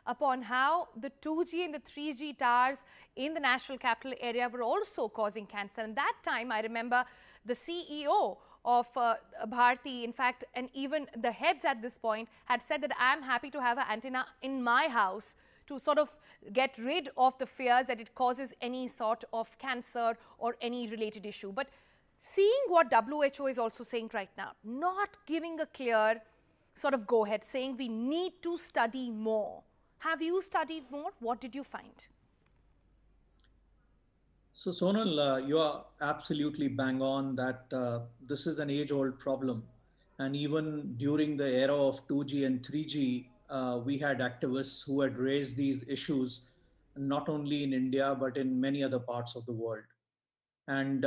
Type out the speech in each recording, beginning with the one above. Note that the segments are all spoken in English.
upon how the 2G and the 3G towers in the national capital area were also causing cancer. And that time, I remember the CEO of Bharti, in fact, and even the heads at this point had said that I'm happy to have an antenna in my house to sort of get rid of the fears that it causes any sort of cancer or any related issue. But seeing what WHO is also saying right now, not giving a clear sort of go ahead, saying we need to study more. Have you studied more? What did you find? So Sonal, you are absolutely bang on that this is an age-old problem. And even during the era of 2G and 3G, we had activists who had raised these issues, not only in India, but in many other parts of the world. And,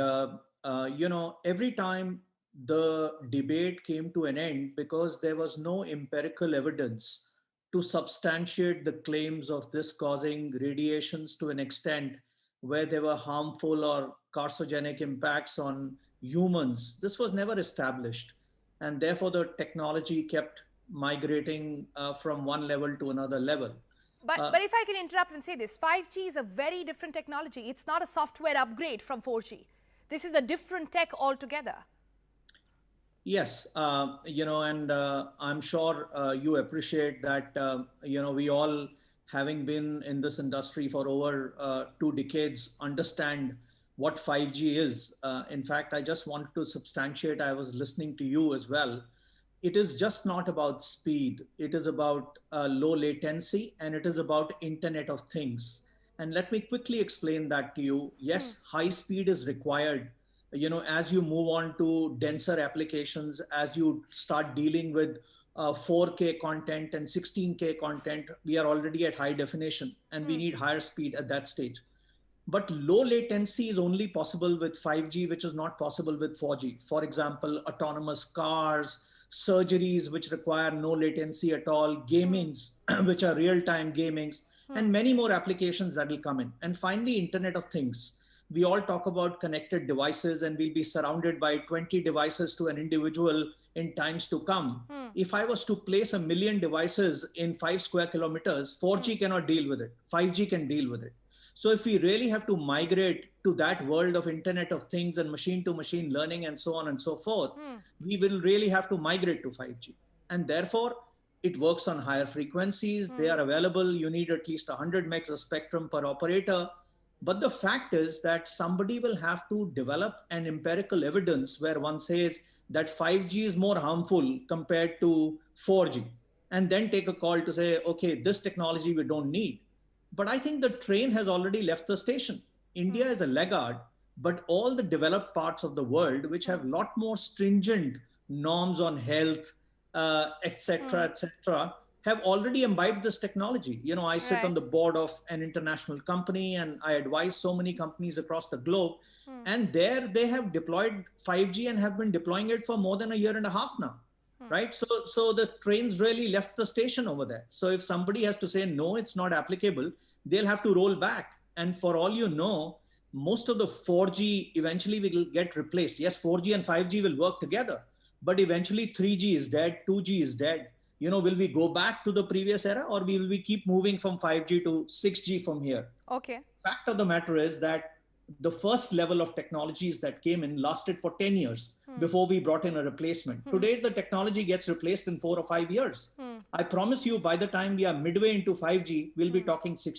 every time the debate came to an end because there was no empirical evidence to substantiate the claims of this causing radiations to an extent where there were harmful or carcinogenic impacts on humans. This was never established. And therefore, the technology kept migrating from one level to another level. But if I can interrupt and say this, 5G is a very different technology. It's not a software upgrade from 4G. This is a different tech altogether. Yes, and I'm sure you appreciate that, we all, having been in this industry for over 2 decades, understand what 5G is. In fact, I just wanted to substantiate, I was listening to you as well. It is just not about speed. It is about low latency, and it is about Internet of Things. And let me quickly explain that to you. Yes, high speed is required. As you move on to denser applications, as you start dealing with 4K content and 16K content, we are already at high definition and we need higher speed at that stage. But low latency is only possible with 5G, which is not possible with 4G. For example, autonomous cars, surgeries which require no latency at all, gamings, which are real-time gamings, and many more applications that will come in. And finally, Internet of Things. We all talk about connected devices, and we'll be surrounded by 20 devices to an individual in times to come. If I was to place 1 million devices in 5 square kilometers, 4G cannot deal with it. 5G can deal with it. So if we really have to migrate to that world of Internet of Things and machine to machine learning and so on and so forth, we will really have to migrate to 5G. And therefore, it works on higher frequencies. They are available. You need at least 100 megs of spectrum per operator. But the fact is that somebody will have to develop an empirical evidence where one says that 5G is more harmful compared to 4G, and then take a call to say, okay, this technology we don't need. But I think the train has already left the station. India is a laggard, but all the developed parts of the world, which have a lot more stringent norms on health, etc., have already imbibed this technology. I sit on the board of an international company and I advise so many companies across the globe. And there they have deployed 5G and have been deploying it for more than a year and a half now. Right? So the trains really left the station over there. So if somebody has to say, no, it's not applicable, they'll have to roll back. And for all you know, most of the 4G eventually will get replaced. Yes, 4G and 5G will work together, but eventually 3G is dead, 2G is dead. Will we go back to the previous era, or will we keep moving from 5G to 6G from here? Okay. Fact of the matter is that the first level of technologies that came in lasted for 10 years before we brought in a replacement. Today, the technology gets replaced in 4 or 5 years. I promise you, by the time we are midway into 5G, we'll be talking 6G.